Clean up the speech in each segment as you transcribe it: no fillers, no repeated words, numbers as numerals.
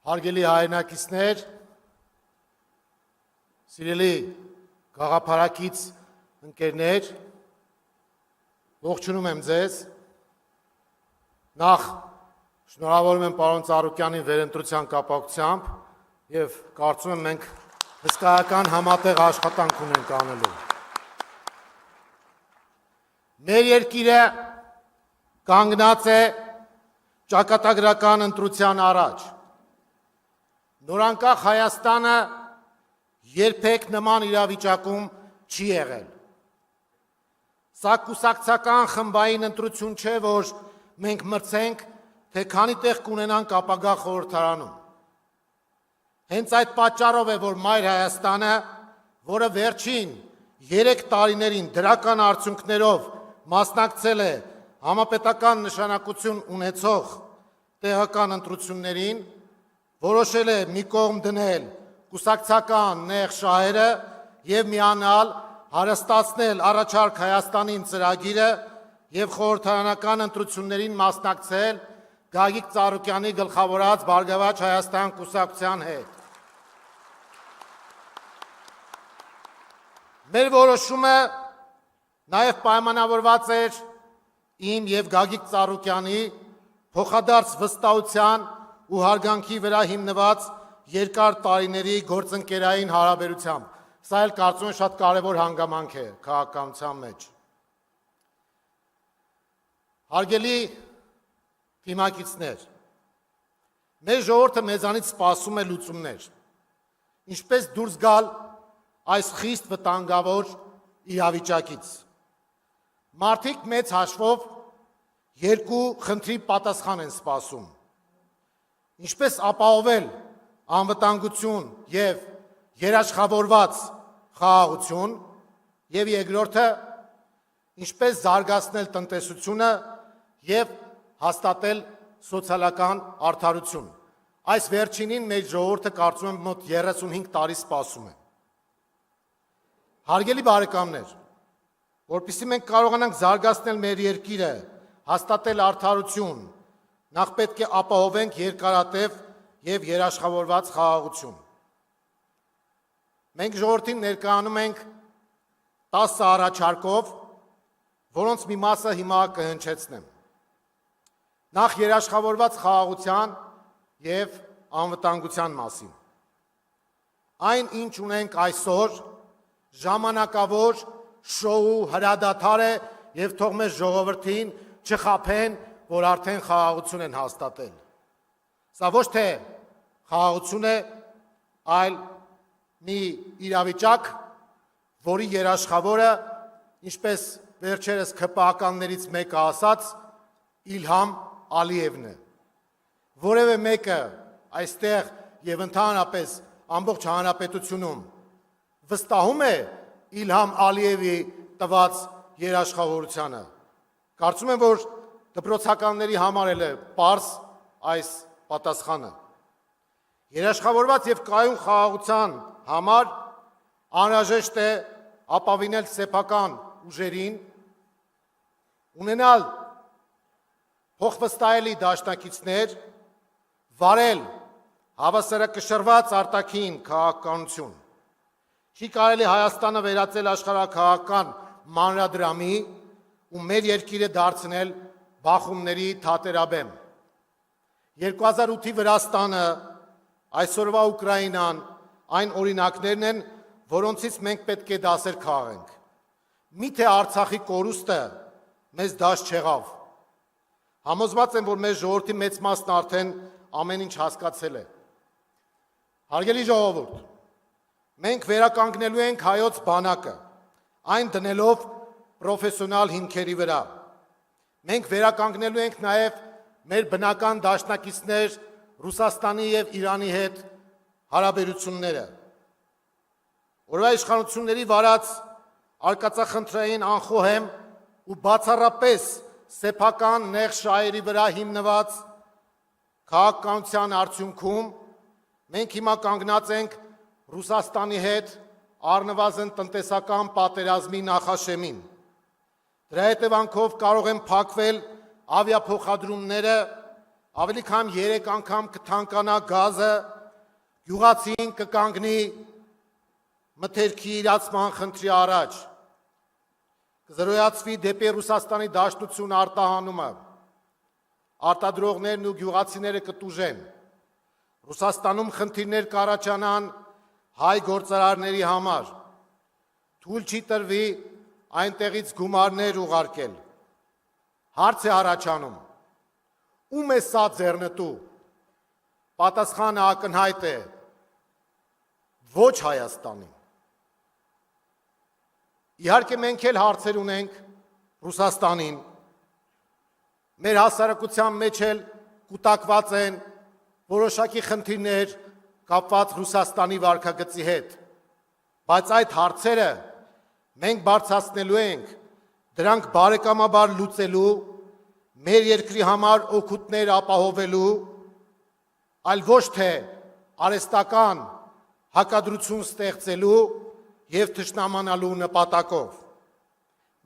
Հարգելի հայրենակիցներ, սիրելի գաղափարակից ընկերներ, ողջունում եմ ձեզ, նախ շնորհավորում եմ պարոն Ծառուկյանին վերընտրության կապակցությամբ և կարծում եմ մենք հսկայական համատեղ աշխատանք ունենք անելու։ Մեր երկիրը կանգնած է ճակատագրական ընտրության առաջ։ Նորանկախ Հայաստանը երբեք նման իրավիճակում չի եղել։ Սա կուսակցական խմբային ընտրություն չէ, որ մենք մրցենք, թե քանի տեղ կունենանք ապագա խորհրդարանում։ Հենց այդ պատճառով է, որ Մայր Հայաստանը, որը վերջին 3 տարիներին դրական արդյունքներով մասնակցել է համապետական նշանակություն ունեցող տեղական ընտրություններին, որոշել է մի կողմ դնել կուսակցական նեղ շահերը և միանալ հարստացնել առաջարկ Հայաստանին ծրագիրը և խորհրդարանական ընտրություններին մասնակցել Գագիկ Ծառուկյանի գլխավորած Բարգավաճ Հայաստան կուսակցության հետ։ Մեր որոշումը նաև պայմանավորված էր իմ և Գագիկ Ծառուկյանի փոխադարձ վստահության ու հարգանքի վրա հիմնված երկար տարիների գործընկերային հարաբերությամբ։ Սա էլ կարծում եմ շատ կարևոր հանգամանք է քաղաքականության մեջ։ Հարգելի թիմակիցներ, մեր ժողովուրդը մեզանից սպասում է լուծումներ, ինչպես դուրս գալ այս խիստ վտանգավոր իրավիճակից։ Մարդիկ մեծ հաշվով երկու խնդրի պատասխան են սպասում. ինչպես ապահովել անվտանգություն և երաշխավորված խաղաղություն, և երկրորդը, ինչպես զարգացնել տնտեսությունը և հաստատել սոցիալական արդարություն։ Այս վերջինին մեր ժողովուրդը կարծում եմ մոտ 35 տարի սպասում է։ Հարգելի բարեկամներ, որպեսզի մենք կարողանանք զարգացնել մեր երկիրը, հաստատել արդարություն, նախ պետք է ապահովենք երկարատև և երաշխավորված խաղաղություն։ Մենք ժողովրդին ներկայանում ենք 10 առաջարկով, որոնց մի մասը հիմա կհնչեցնեմ։ Նախ երաշխավորված խաղաղության և անվտանգության մասին։ Այն, ինչ ունենք այսօր, ժամանակավոր շոու հրադադար է և թող մեր ժողովրդին չխաբեն, որ արդեն խաղաղություն են հաստատել։ Սա ոչ թե խաղաղություն է, այլ մի իրավիճակ, որի երաշխավորը, ինչպես վերջերս ՔՊԱ-ականներից մեկը ասաց, Իլհամ Ալիևն է։ Որևէ մեկը այստեղ և ընդհանրապես ամբողջ հանրապետությունում վստահում է Իլհամ Ալիևի տված երաշխավորությանը։ Կարծում եմ, որ դպրոցականների համար էլ է պարզ այս պատասխանը։ Երաշխավորված և կայուն խաղաղության համար անհրաժեշտ է ապավինել սեփական ուժերին, ունենալ փոխվստահելի դաշնակիցներ, վարել հավասարակշռված արտաքին քաղաքականություն։ Չի կարելի Հայաստանը վերածել աշխարհաքաղաքական մանրադրամի ու մեր երկիրը դարձնել բախումների թատերաբեմ։ 2008-ի Վրաստանը, այսօրվա Ուկրաինան այն օրինակներն են, որոնցից մենք պետք է դասեր քաղենք։ Միթե Արցախի կորուստը մեզ դաշ չեղավ։ Համոզված եմ, որ մեր ժողովրդի մեծ մասն արդեն ամեն ինչ հասկացել է։ Հարգելի ժողովուրդ, մենք վերականգնելու ենք հայոց բանակը, այն դնելով պրոֆեսիոնալ հիմքերի վրա։ Մենք վերականգնելու ենք նաև մեր բնական դաշնակիցներ Ռուսաստանի և Իրանի հետ հարաբերությունները։ Օրվա իշխանությունների վարած արկածախնդրային անխոհեմ ու բացառապես սեփական նեղ շահերի վրա հիմնված քաղաքականության արդյունքում մենք հիմա կանգնած ենք Ռուսաստանի հետ առնվազն տնտեսական պատերազմի նախաշեմին։ Դրա հետևանքով կարող են փակվել ավիափոխադրումները ավելի քան 3 անգամ կթանկանա գազը, գյուղացին կկանգնի մթերքի իրացման խնդրի առաջ, կզրոյացվի դեպի Ռուսաստանի Դաշնություն արտահանումը, արտադրողներն ու գյուղացիները կտուժեն, Ռուսաստանում խնդիրներ կառաջանան հայ գործարարների համար, թույլ չի տրվի այնտեղից գումարներ ուղարկել, հարց է առաջանում, ում է սա ձեռնտու, պատասխանը ակնհայտ է, ոչ Հայաստանին։ Իհարկե մենք էլ հարցեր ունենք Ռուսաստանին, մեր հասարակության մեջ էլ կուտակված են որոշակի խնդիրներ կապված Ռուսաստանի վարքագծի հետ, բայց այդ հարցերը մենք բարձրացնելու ենք, դրանք բարեկամաբար լուծելու, մեր երկրի համար օգուտներ ապահովելու, այլ ոչ թե արհեստական հակադրություն ստեղծելու և թշնամանալու նպատակով։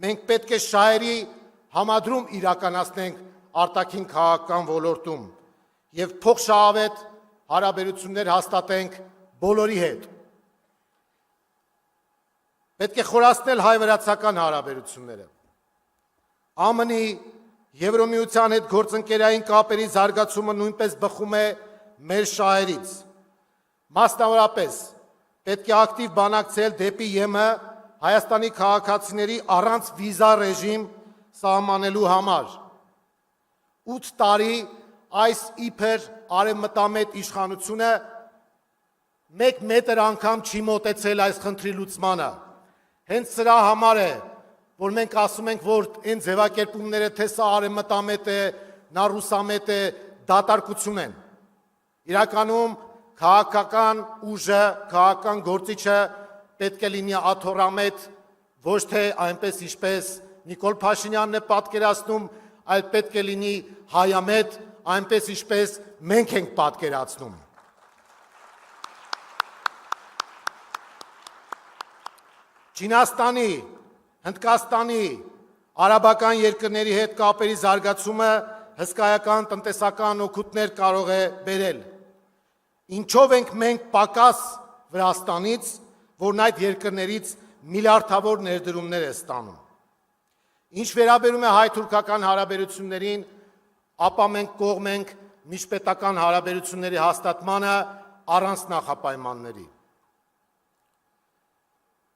Մենք պետք է շահերի համադրում իրականացնենք արտաքին քաղաքական ոլորտում և փոխշահավետ հարաբերություններ հաստատենք բոլորի հետ։ Պետք է խորացնել հայ-վրացական հարաբերությունները։ ԱՄՆ-ի, Եվրամիության հետ գործընկերային կապերի զարգացումը նույնպես բխում է մեր շահերից։ Մասնավորապես, պետք է ակտիվ բանակցել դեպի ԵՄ Հայաստանի քաղաքացիների առանց վիզա ռեժիմ սահմանելու համար։ 8 տարի այս իբր արևմտամետ իշխանությունը 1 մետր անգամ չի մոտեցել այս խնդրի լուծմանը։ Հենց սրա համար է, որ մենք ասում ենք, որ այն ձևակերպումները, թե սա արևմտամետ է, նա ռուսամետ է, դատարկություն են։ Իրականում քաղաքական ուժը, քաղաքական գործիչը պետք է լինի աթոռամետ, ոչ թե այնպես ինչպես Նիկոլ Փաշինյանն է պատկերացնում, այլ պետք է լինի հայամետ, այնպես ինչպես մենք ենք պատկերացնում։ Չինաստանի, Հնդկաստանի, արաբական երկրների հետ կապերի զարգացումը հսկայական տնտեսական օգուտներ կարող է բերել։ Ինչով ենք մենք պակաս Վրաստանից, որն այդ երկրներից միլիարդավոր ներդրումներ է ստանում։ Ինչ վերաբերում է հայ-թուրքական հարաբերություններին, ապա մենք կողմ ենք միջպետական հարաբերությունների հաստատմանը առանց նախապայմանների։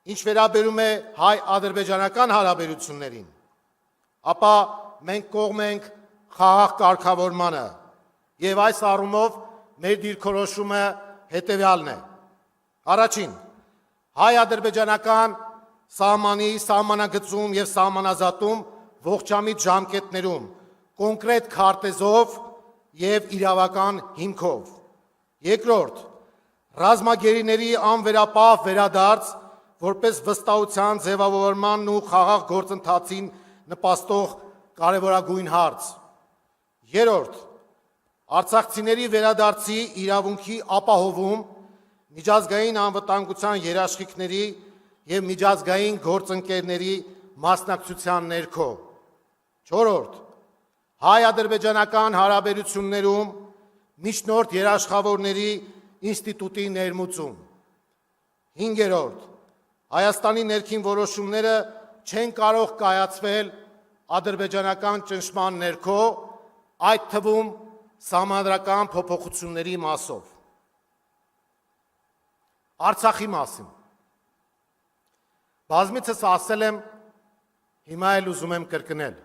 Ինչ վերաբերում է հայ-ադրբեջանական հարաբերություններին, ապա մենք կողմ ենք խաղաղ կարգավորմանը և այս առումով մեր դիրքորոշումը հետևյալն է։ Առաջին, հայ-ադրբեջանական սահմանի սահմանագծում և սահմանազատում ողջամիտ ժամկետներում, կոնկրետ քարտեզով և իրավական հիմքով։ Երկրորդ, ռազմագերիների անվերապահ վերադարձ որպես վստահության ձևավորմանն ու խաղաղ գործընթացին նպաստող կարևորագույն հարց։ Երրորդ, արցախցիների վերադարձի իրավունքի ապահովում միջազգային անվտանգության երաշխիքների և միջազգային գործընկերների մասնակցության ներքո։ Չորրորդ, հայ-ադրբեջանական հարաբերություններում միջնորդ երաշխավորների ինստիտուտի ներմուծում։ Հինգերորդ, Հայաստանի ներքին որոշումները չեն կարող կայացվել ադրբեջանական ճնշման ներքո, այդ թվում սահմանադրական փոփոխությունների մասով։ Արցախի մասին։ Բազմիցս ասել եմ, հիմա էլ ուզում եմ կրկնել։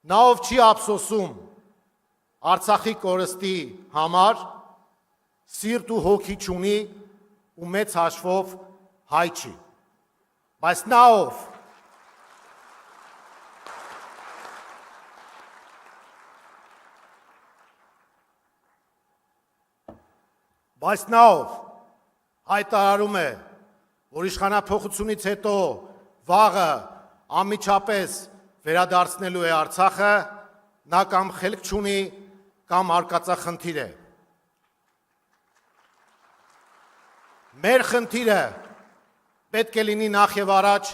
Նա ով չի ափսոսում Արցախի կորստի համար, սիրտ ու հոգի չունի ու մեծ հաշվով հայ չի, բայց նա ով հայտարարում է, որ իշխանափոխությունից հետո վաղը անմիջապես վերադարձնելու է Արցախը, նա կամ խելք չունի, կամ արկածախնդիր է։ Մեր խնդիրը պետք է լինի նախ և առաջ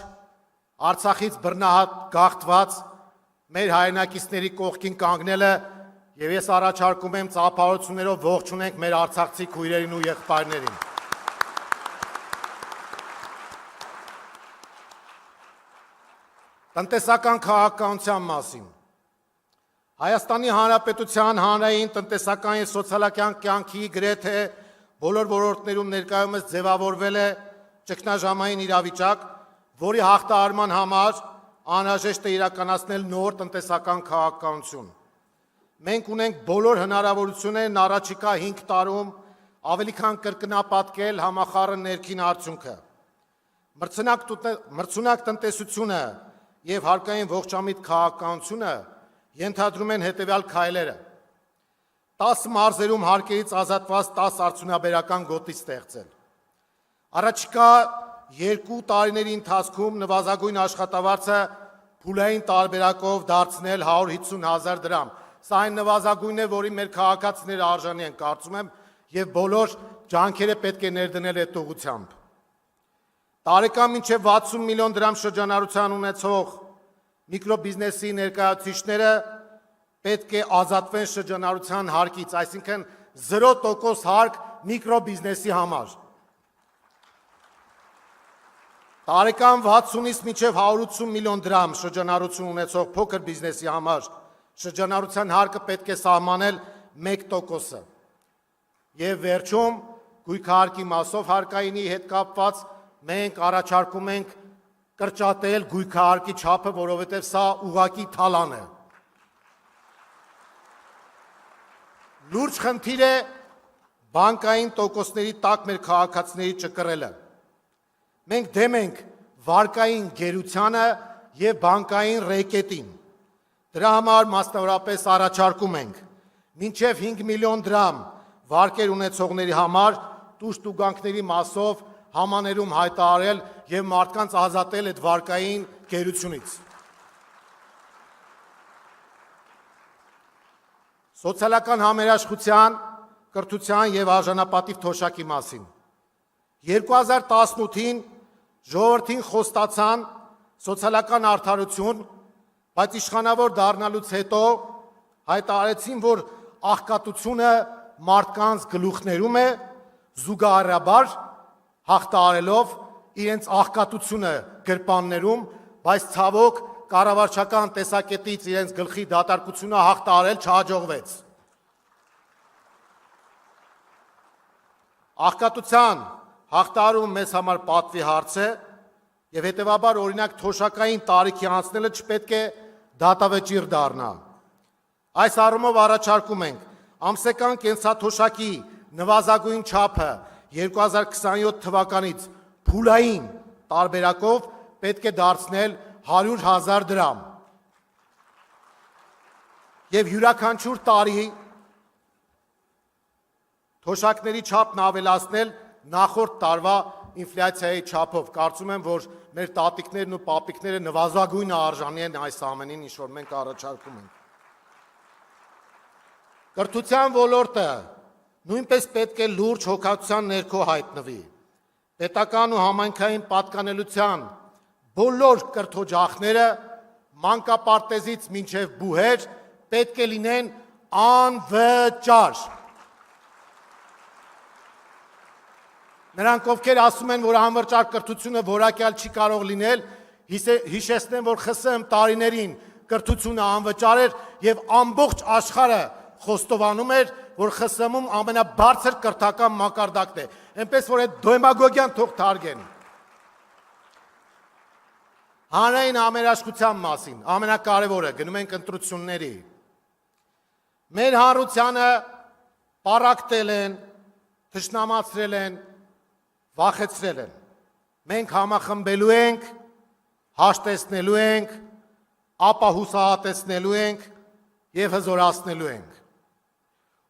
Արցախից բռնահատ գաղթված մեր հայրենակիցների կողքին կանգնելը եւ ես առաջարկում եմ ծափարություններով ողջունենք մեր արցախցի քույրերին ու եղբայրներին։ Տնտեսական քաղաքականության մասին։ Հայաստանի Հանրապետության հանրային տնտեսական եւ սոցիալական կյանքի գրեթե բոլոր ոլորտներում ներկայումս ձևավորվել է ճգնաժամային իրավիճակ, որի հաղթահարման համար անհրաժեշտ է իրականացնել նոր տնտեսական քաղաքականություն։ Մենք ունենք բոլոր հնարավորություններն առաջիկա 5 տարում ավելի քան կրկնապատկել համախառն ներքին արդյունքը։ Մրցունակ տնտեսությունը եւ հարկային ողջամիտ քաղաքականությունը ենթադրում են հետևյալ քայլերը. 10 մարզերում հարկերից ազատված 10 արդյունաբերական գոտի ստեղծել։ Առաջիկա 2 տարիների ընթացքում նվազագույն աշխատավարձը փուլային տարբերակով դարձնել 150,000 դրամ։ Սա այն նվազագույնն է, որի մեր քաղաքացիները արժանի են, կարծում եմ, եւ բոլոր ջանքերը պետք է ներդնել այդ ուղղությամբ։ Տարեկան մինչև 60 միլիոն դրամ շրջանառության ունեցող միկրոբիզնեսի ներկայացուցիչները պետք է ազատվեն շրջանառության հարկից, այսինքն 0% հարկ միկրոբիզնեսի համար։ Տարեկան 60-ից մինչև 180 միլիոն դրամ շրջանառություն ունեցող փոքր բիզնեսի համար շրջանառության հարկը պետք է սահմանել 1%-ը։ Եվ վերջում գույքահարկի մասով հարկայինի հետ կապված մենք առաջարկում ենք կրճատել գույքահարկի չափը, որովհետև սա ուղղակի թալան է։ Լուրջ խնդիր է բանկային տոկոսների տակ մեր քաղաքացիների ճկռելը։ Մենք դեմ ենք վարկային գերությանը եւ բանկային ռեկետին։ Դրա համար մասնավորապես առաջարկում ենք մինչև 5 միլիոն դրամ վարկեր ունեցողների համար տուժտուգանքների մասով համաներում հայտարարել եւ մարդկանց ազատել այդ վարկային գերությունից։ Սոցիալական համերաշխության, կրթության եւ արժանապատիվ թոշակի մասին։ 2018-ին ժողովրդին խոստացան սոցիալական արդարություն, բայց իշխանավոր դառնալուց հետո հայտարարեցին, որ աղքատությունը մարդկանց գլուխներում է, զուգահեռաբար հաղթահարելով իրենց աղքատությունը գրպաններում, բայց ցավոք կառավարչական տեսակետից իրենց գլխի դատարկությունը հաղթահարել չհաջողվեց։ Աղքատության հաղթահարումը մեզ համար պատվի հարց է եւ հետեւաբար օրինակ թոշակային տարիքի անցնելը չպետք է դատավճիռ դառնա։ Այս առումով առաջարկում ենք ամսական կենսաթոշակի նվազագույն չափը 2027 թվականից փուլային տարբերակով պետք է դարձնել 100,000 դրամ։ Եվ յուրաքանչյուր տարի թոշակների չափն ավելացնել նախորդ տարվա ինֆլյացիայի չափով։ Կարծում եմ, որ մեր տատիկներն ու պապիկները նվազագույն արժանի են այս ամենին, ինչ որ մենք առաջարկում ենք։ Կրթության ոլորտը նույնպես պետք է լուրջ հոգատության ներքո հայտնվի։ Պետական ու համայնքային պատկանելության բոլոր կրթօջախները մանկապարտեզից մինչև բուհեր պետք է լինեն անվճար։ Նրանք, ովքեր ասում են, որ անվճար կրթությունը որակյալ չի կարող լինել, հիշեցնեմ, որ ԽՍՀՄ տարիներին կրթությունը անվճար էր եւ ամբողջ աշխարհը խոստովանում էր, որ ԽՍՀՄ-ում ամենաբարձր կրթական մակարդակն է։ Այնպես որ այդ դեմագոգիան թող թարգեն։ Հանրային համերաշխության մասին, ամենակարևորը, գնում ենք ընտրությունների։ Մեր հանրությանը պառակտել են, թշնամացրել են, վախեցրել են։ Մենք համախմբելու ենք, հաշտեցնելու ենք, ապա հուսահատեցնելու ենք եւ հզորացնելու ենք։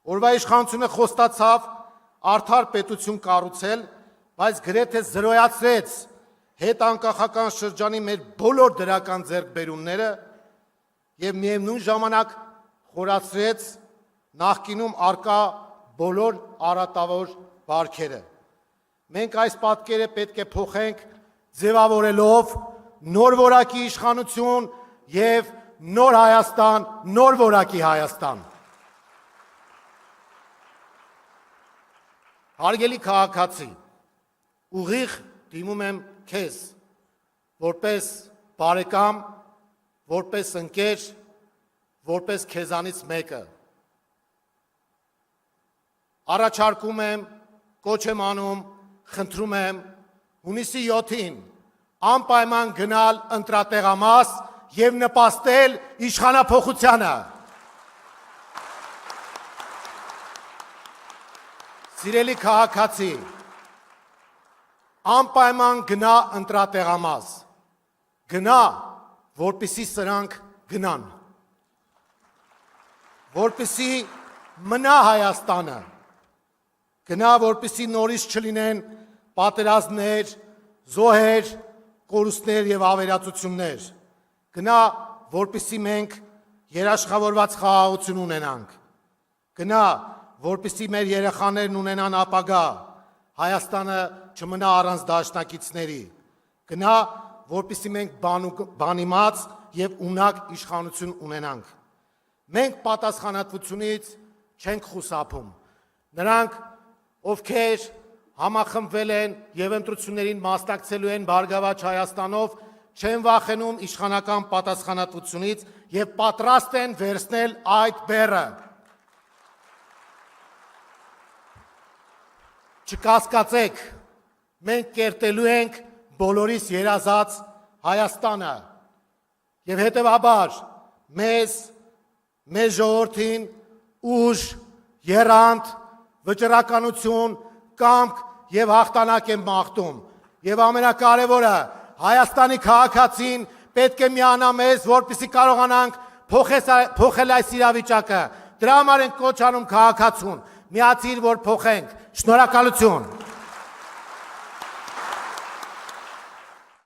Օրվա իշխանությունը խոստացավ արդար պետություն կառուցել, բայց գրեթե զրոյացրեց հետանկախական շրջանի մեր բոլոր դրական ձեռքբերումները եւ միևնույն ժամանակ խորացրեց նախկինում արկա բոլոր արատավոր բարքերը։ Մենք այս պատկերը պետք է փոխենք ձևավորելով նոր որակի իշխանություն եւ նոր Հայաստան, նոր որակի Հայաստան։ Հարգելի քաղաքացի, ուղիղ դիմում եմ քեզ, որպես բարեկամ, որպես ընկեր, որպես քեզանից մեկը։ Առաջարկում եմ, կոչ եմ անում, խնդրում եմ, հունիսի 7-ին անպայման գնալ ընտրատեղամաս և նպաստել իշխանափոխությանը։ Սիրելի քաղաքացի, անպայման գնա ընտրատեղամաս, գնա, որպեսզի սրանք գնան, որպեսզի մնա Հայաստանը, գնա, որպեսզի նորից չլինեն պատերազմներ, զոհեր, կորուստներ և ավերածություններ, գնա, որպեսզի մենք երաշխավորված խաղաղություն ունենանք, գնա, որպեսզի մեր երեխաներն ունենան ապագա, Հայաստանը չմնա առանց դաշնակիցների, գնա, որպեսզի մենք բանիմաց և ունակ իշխանություն ունենանք։ Մենք պատասխանատվությունից չենք խուսափում։ Նրանք, ովքեր համախմբվել են և ընտրություններին մասնակցելու են Բարգավաճ Հայաստանով, չեն վախենում իշխանական պատասխանատվությունից և պատրաստ են վերցնել այդ բեռը։ Չկասկածեք, մենք կերտելու ենք բոլորիս երազած Հայաստանը և հետևաբար մեզ, մեր ժողովրդին ուժ, եռանդ, վճռականություն, կամք և հաղթանակ եմ մաղթում և ամենակարևորը Հայաստանի քաղաքացին պետք է միանա մեզ, որպեսզի կարողանանք փոխել այս իրավիճակը։ Դրա համար ենք կոչ անում քաղաքացուն, միացիր, որ փոխենք։ Շնորհակալություն։